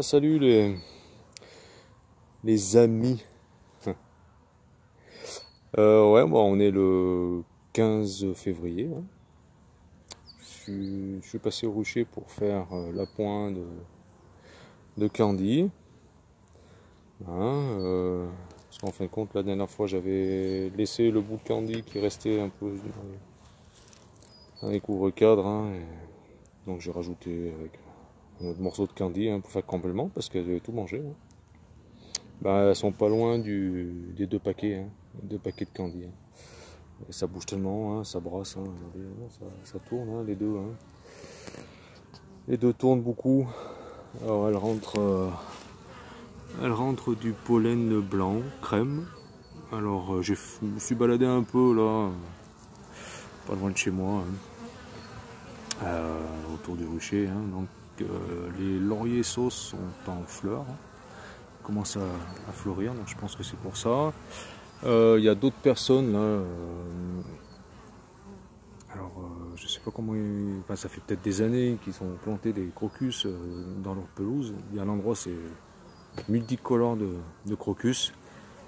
Salut les amis. Ouais, bon, on est le 15 février. Hein. Je suis passé au rucher pour faire l'appoint de Candy. Hein, parce qu'en fin de compte, la dernière fois, j'avais laissé le bout de Candy qui restait un peu dans les couvre-cadres. Hein, donc j'ai rajouté avec un autre morceau de Candy pour faire complément parce qu'elle avait tout mangé. Hein. Bah, elles sont pas loin des deux paquets, hein, deux paquets de Candy. Hein. Et ça bouge tellement, hein, ça brasse, hein, ça tourne, hein, les deux. Hein. Les deux tournent beaucoup. Alors elles rentrent du pollen blanc, crème. Alors je me suis baladé un peu là, pas loin de chez moi, hein, autour du rucher. Hein, donc les lauriers sauces sont en fleurs. Hein, commencent à fleurir, donc je pense que c'est pour ça. Il y a d'autres personnes là. Je sais pas comment enfin, ça fait peut-être des années qu'ils ont planté des crocus dans leur pelouse. Il y a un endroit, c'est multicolore de crocus.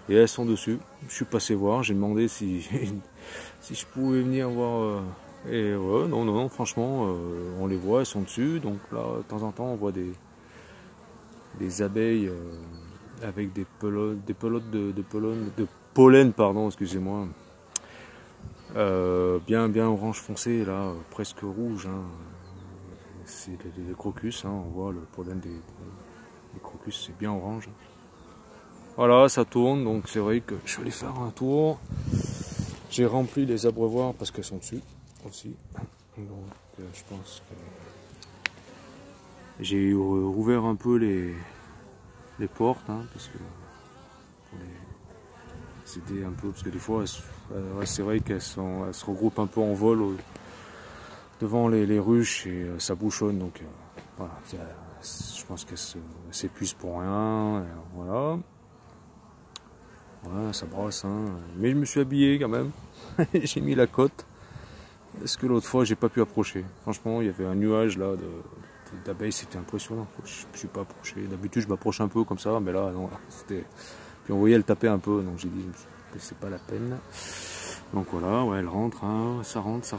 Et elles sont dessus. Je suis passé voir, j'ai demandé si, si je pouvais venir voir. Et ouais, non, franchement, on les voit, elles sont dessus. Donc là, de temps en temps, on voit des abeilles avec des pelotes de pollen, pardon, excusez-moi. Bien orange foncé, là, presque rouge. Hein. C'est les crocus, hein, on voit le pollen des crocus, c'est bien orange. Voilà, ça tourne, donc c'est vrai que je vais aller faire un tour. J'ai rempli les abreuvoirs parce qu'elles sont dessus aussi. Donc je pense que j'ai rouvert un peu les portes, hein, parce que c'était un peu, parce que des fois c'est vrai qu'elles se regroupent un peu en vol devant les ruches et ça bouchonne, donc voilà, je pense qu'elles s'épuisent pour rien, voilà. Ouais, ça brasse, hein. Mais je me suis habillé quand même, j'ai mis la cote, parce que l'autre fois j'ai pas pu approcher. Franchement, il y avait un nuage là d'abeilles, c'était impressionnant. Je ne suis pas approché. D'habitude je m'approche un peu comme ça, mais là non, c'était. Puis on voyait elle taper un peu, donc j'ai dit que c'est pas la peine. Donc voilà, ouais, elle rentre, hein. ça rentre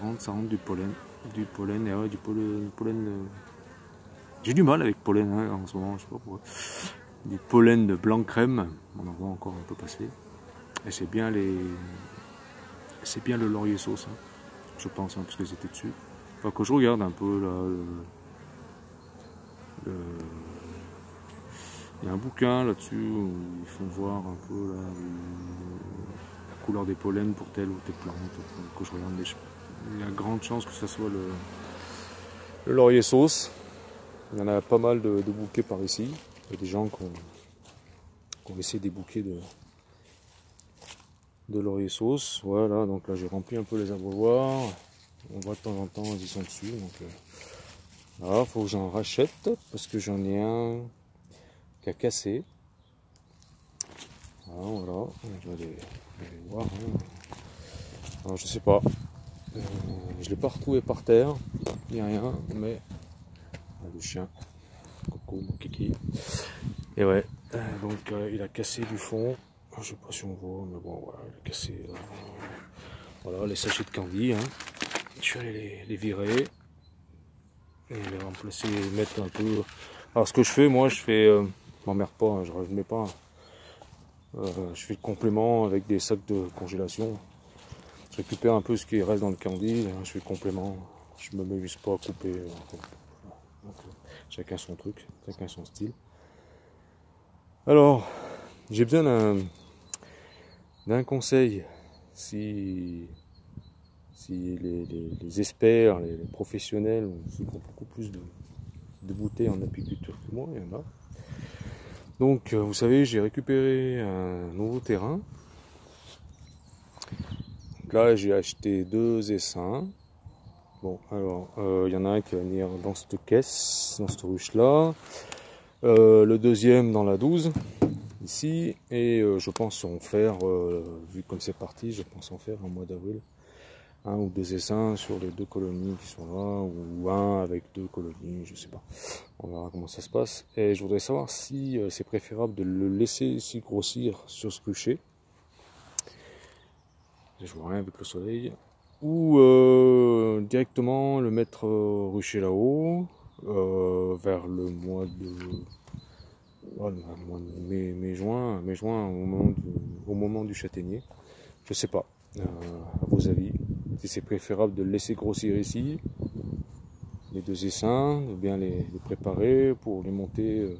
du pollen, et ouais, du pollen. J'ai du mal avec pollen hein, en ce moment, je sais pas pourquoi. Du pollen de blanc crème, on en voit encore un peu passer. Et c'est bien le laurier sauce, hein, je pense, hein, parce que c'était dessus. Enfin, que je regarde un peu là, il y a un bouquin là-dessus où ils font voir un peu là, la couleur des pollens pour telle ou telle plante. Que je regarde, il y a grande chance que ce soit le laurier sauce. Il y en a pas mal de bouquets par ici. Il y a des gens qui ont laissé des bouquets de laurier sauce. Voilà, donc là j'ai rempli un peu les abreuvoirs. On voit de temps en temps, ils sont dessus. Donc là, faut que j'en rachète parce que j'en ai un qui a cassé. Voilà, je vais aller voir. Hein. Alors, je sais pas. Je l'ai pas retrouvé par terre. Il n'y a rien, mais le chien, Coco, mon kiki. Et ouais, donc il a cassé du fond. Je sais pas si on voit, mais bon, voilà, il a cassé. Voilà, les sachets de Candy. Hein. Je vais aller les virer et les remplacer, mettre un peu. Alors, ce que je fais, moi, je fais. M'emmerde pas, hein, je ne mets pas. Je fais le complément avec des sacs de congélation. Je récupère un peu ce qui reste dans le Candy. Hein, je fais le complément. Je me m'amuse pas à couper. Donc, chacun son truc, chacun son style. Alors, j'ai besoin d'un conseil. Si les experts, les professionnels, ceux qui ont beaucoup plus de bouteilles en apiculture que moi, il y en a. Donc, vous savez, j'ai récupéré un nouveau terrain. Donc là, j'ai acheté 2 essaims. Bon, alors, il y en a un qui va venir dans cette caisse, dans cette ruche-là. Le deuxième dans la 12, ici. Et je pense en faire, vu comme c'est parti, je pense en faire en mois d'avril. un ou deux essaims sur les 2 colonies qui sont là, ou un avec 2 colonies, je sais pas. On verra comment ça se passe. Et je voudrais savoir si c'est préférable de le laisser ici grossir sur ce crucher. Je vois rien avec le soleil. Ou directement le mettre rucher là-haut, vers le mois de... mai-juin, au moment du châtaignier. Je sais pas, à vos avis, si c'est préférable de le laisser grossir ici, les 2 essaims, de bien les préparer pour les monter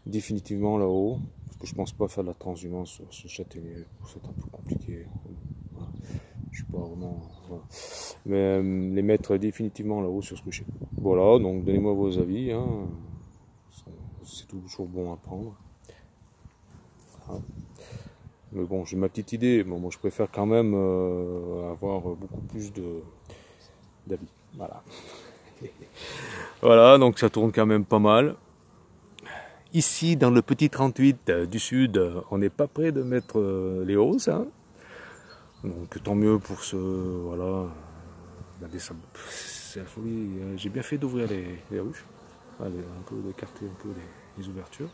définitivement là-haut, parce que je pense pas faire de la transhumance sur ce châtaignier, c'est un peu compliqué. Voilà. Je suis pas vraiment... Voilà. Mais les mettre définitivement là-haut sur ce crucher. Voilà, donc donnez-moi vos avis, hein. C'est toujours bon à prendre. Voilà. Mais bon, j'ai ma petite idée. Bon, moi, je préfère quand même avoir beaucoup plus d'avis. Voilà. Voilà, donc ça tourne quand même pas mal. Ici, dans le petit 38 du sud, on n'est pas prêt de mettre les hausses. Hein. Donc tant mieux pour ce... Voilà. C'est la folie. J'ai bien fait d'ouvrir les ruches. Allez, un peu d'écarter un peu les ouvertures.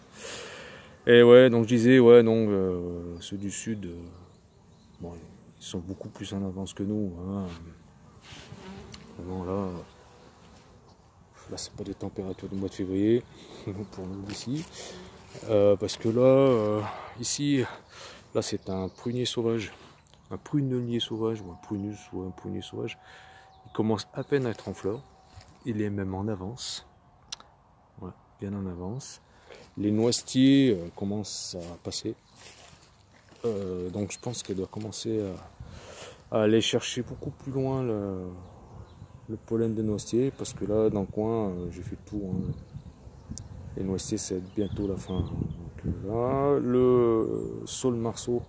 Et ouais, donc je disais, ouais, donc ceux du sud, bon, ils sont beaucoup plus en avance que nous. Hein. Vraiment là c'est pas des températures du mois de février pour nous ici, parce que là, ici, là c'est un prunier sauvage, un prunelier sauvage ou un prunus ou un prunier sauvage. Il commence à peine à être en fleurs. Il est même en avance, ouais, bien en avance. Les noisetiers commencent à passer, donc je pense qu'elle doit commencer à aller chercher beaucoup plus loin le pollen des noisetiers, parce que là dans le coin j'ai fait le tour, hein. Les noisetiers c'est bientôt la fin. Donc, là le saule marceau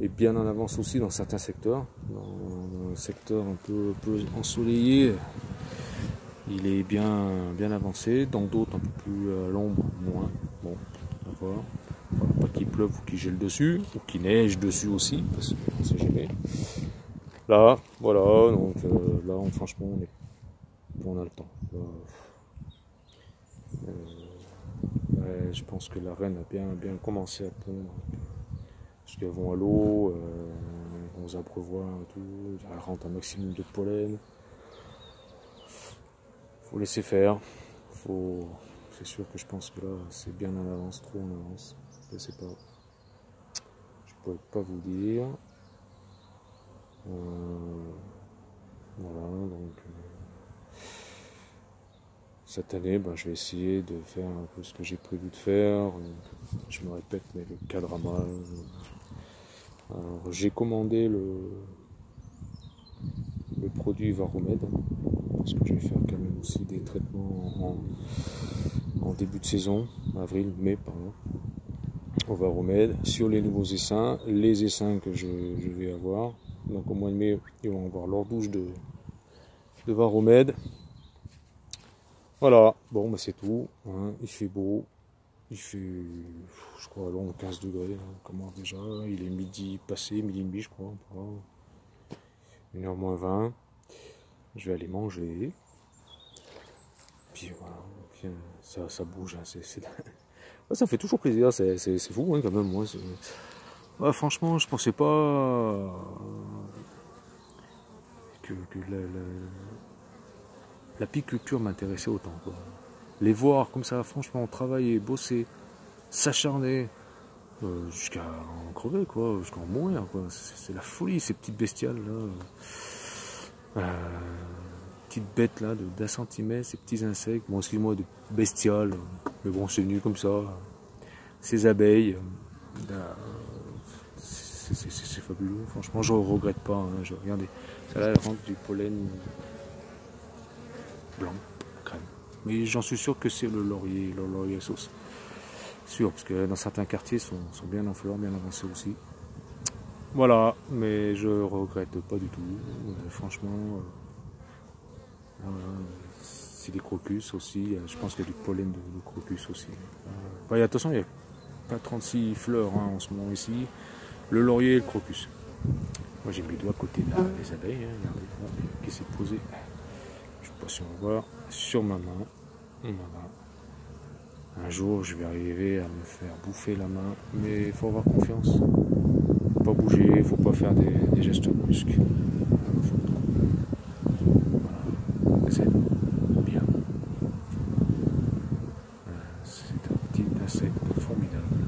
est bien en avance aussi dans certains secteurs. Dans un secteur un peu ensoleillé, il est bien avancé, dans d'autres un peu plus à l'ombre, moins. Bon, on va voir. Pas qu'il pleuve ou qu'il gèle dessus, ou qu'il neige dessus aussi, parce qu'on ne sait jamais. Là, voilà, donc là, franchement, on a le temps. Ouais, je pense que la reine a bien commencé à pondre, parce qu'elles vont à l'eau, aux abreuvoirs et tout, elle rentre un maximum de pollen. Faut laisser faire, c'est sûr que je pense que là c'est bien en avance, trop en avance, je sais pas, je pourrais pas vous dire. Voilà, donc cette année je vais essayer de faire un peu ce que j'ai prévu de faire. Je me répète, mais le cadramage. Alors j'ai commandé le produit Varromed, parce que je vais faire quand même aussi des traitements en début de saison, avril, mai pardon, au Varromed, sur les nouveaux essaims, les essaims que je vais avoir. Donc au mois de mai, ils vont avoir leur douche de Varromed. Voilà, bon c'est tout, hein. Il fait beau, il fait, je crois, 15 degrés, hein. Comment déjà, il est midi passé, midi et demi je crois, 1h moins 20, je vais aller manger, puis voilà, puis, ça bouge, hein. Ça fait toujours plaisir, c'est fou, hein, quand même, moi, ouais, franchement, je pensais pas que l'apiculture m'intéressait autant, quoi. Les voir comme ça, franchement, travailler, bosser, s'acharner, jusqu'à en crever, quoi, jusqu'à en mourir, quoi. C'est la folie, ces petites bestioles là, petites bêtes là d'un centimètre, ces petits insectes, bon, excuse-moi, de bestioles, mais bon, c'est venu comme ça. Ces abeilles, c'est fabuleux, franchement, je regrette pas, hein. Regardez, ça là, elle rentre du pollen blanc, crème. Mais j'en suis sûr que c'est le laurier sauce. Sûr, parce que dans certains quartiers sont bien en fleurs, bien avancés aussi. Voilà, mais je regrette pas du tout. Franchement, c'est des crocus aussi. Je pense qu'il y a du pollen de crocus aussi. Attention, il n'y a pas 36 fleurs, hein, en ce moment ici. Le laurier et le crocus. Moi j'ai mis le doigt à côté des abeilles, hein, regardez, qui s'est posé. Je ne sais pas si on voit sur ma main. Voilà. Un jour je vais arriver à me faire bouffer la main, mais il faut avoir confiance. Faut pas bouger, il faut pas faire des gestes brusques. Voilà. C'est bien. C'est un petit insecte formidable.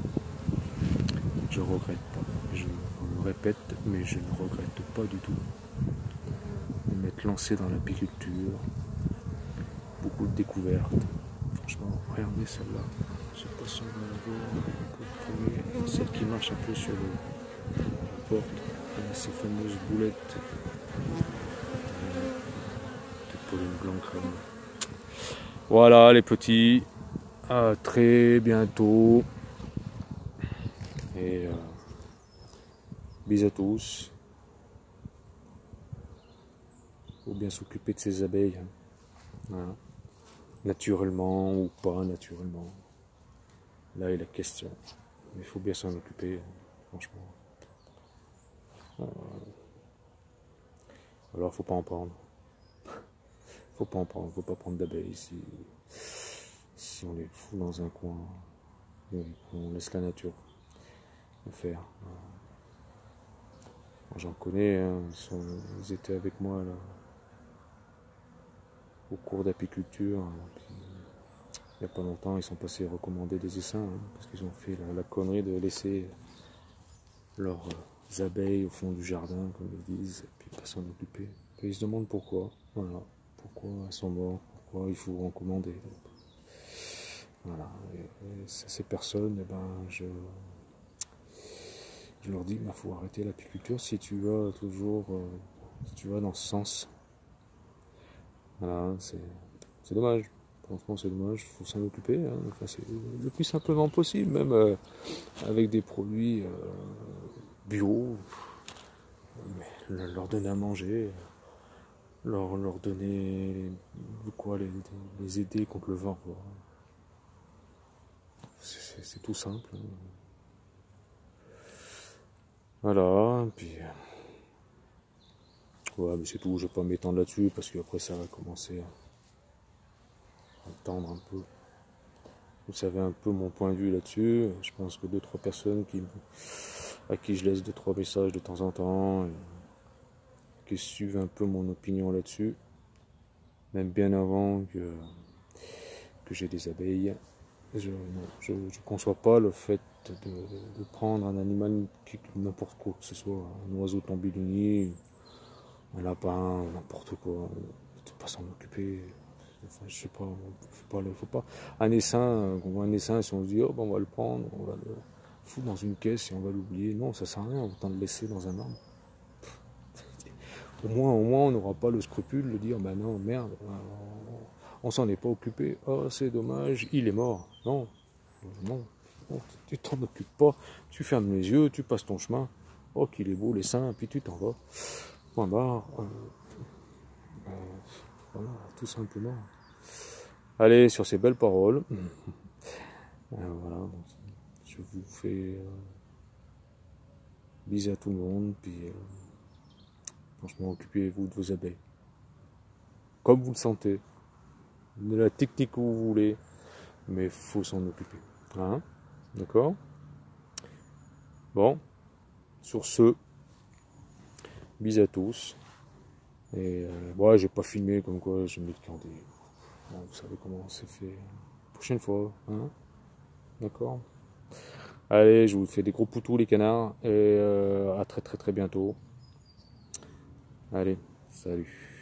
Je regrette pas. Je me répète, mais je ne regrette pas du tout de m'être lancé dans l'apiculture. Beaucoup de découvertes. Franchement, regardez celle-là. Je sais pas si on va la voir. Celle qui marche un peu sur la porte. Ces fameuses boulettes de pollen blanc crème. Voilà les petits. À très bientôt. Et bisous à tous. Il faut bien s'occuper de ces abeilles. Hein. Voilà. Naturellement ou pas naturellement. Là est la question. Mais il faut bien s'en occuper, franchement. Alors faut pas en prendre. Faut pas en prendre, faut pas prendre d'abeilles si on les fout dans un coin. On laisse la nature faire. J'en connais, hein, ils étaient avec moi là, au cours d'apiculture. Il n'y a pas longtemps, ils sont passés recommander des essaims, hein, parce qu'ils ont fait la connerie de laisser leurs abeilles au fond du jardin, comme ils disent, et puis pas s'en occuper. Et ils se demandent pourquoi. Voilà. Pourquoi elles sont mortes, pourquoi il faut recommander. Voilà. Et ces personnes, eh ben, je leur dis, il faut arrêter l'apiculture si tu vas toujours si tu vas dans ce sens. Voilà, c'est dommage. Franchement, c'est dommage, il faut s'en occuper. Hein. Enfin, c'est le plus simplement possible, même avec des produits bio. Mais leur donner à manger, leur donner quoi, les aider contre le vent. C'est tout simple. Hein. Voilà, puis ouais, mais c'est tout, je vais pas m'étendre là-dessus parce qu'après ça va commencer à tendre un peu. Vous savez un peu mon point de vue là-dessus. Je pense que 2-3 personnes à qui je laisse 2-3 messages de temps en temps, qui suivent un peu mon opinion là-dessus, même bien avant que j'ai des abeilles. Je ne conçois pas le fait de prendre un animal, n'importe quoi, que ce soit un oiseau tombillini, un lapin, n'importe quoi, ne pas s'en occuper. Enfin, je sais pas, faut pas. Un essaim, on voit un essaim, si on se dit, oh, ben, on va le prendre, on va le foutre dans une caisse et on va l'oublier. Non, ça sert à rien, autant le laisser dans un arbre. Au moins, on n'aura pas le scrupule de dire, ben non, merde, on s'en est pas occupé, oh, c'est dommage, il est mort. Non, non, tu t'en occupes pas, tu fermes les yeux, tu passes ton chemin, oh, qu'il est beau l'essaim, puis tu t'en vas. Point barre. Voilà, tout simplement. Allez, sur ces belles paroles, voilà, je vous fais bisous à tout le monde, puis franchement, occupez-vous de vos abeilles. Comme vous le sentez, de la technique que vous voulez, mais il faut s'en occuper. Hein? D'accord? Bon, sur ce, bisous à tous. Et ouais, j'ai pas filmé comme quoi je mets de candé. Bon, vous savez comment c'est fait. Prochaine fois, hein? D'accord? Allez, je vous fais des gros poutous les canards et à très très très bientôt. Allez, salut.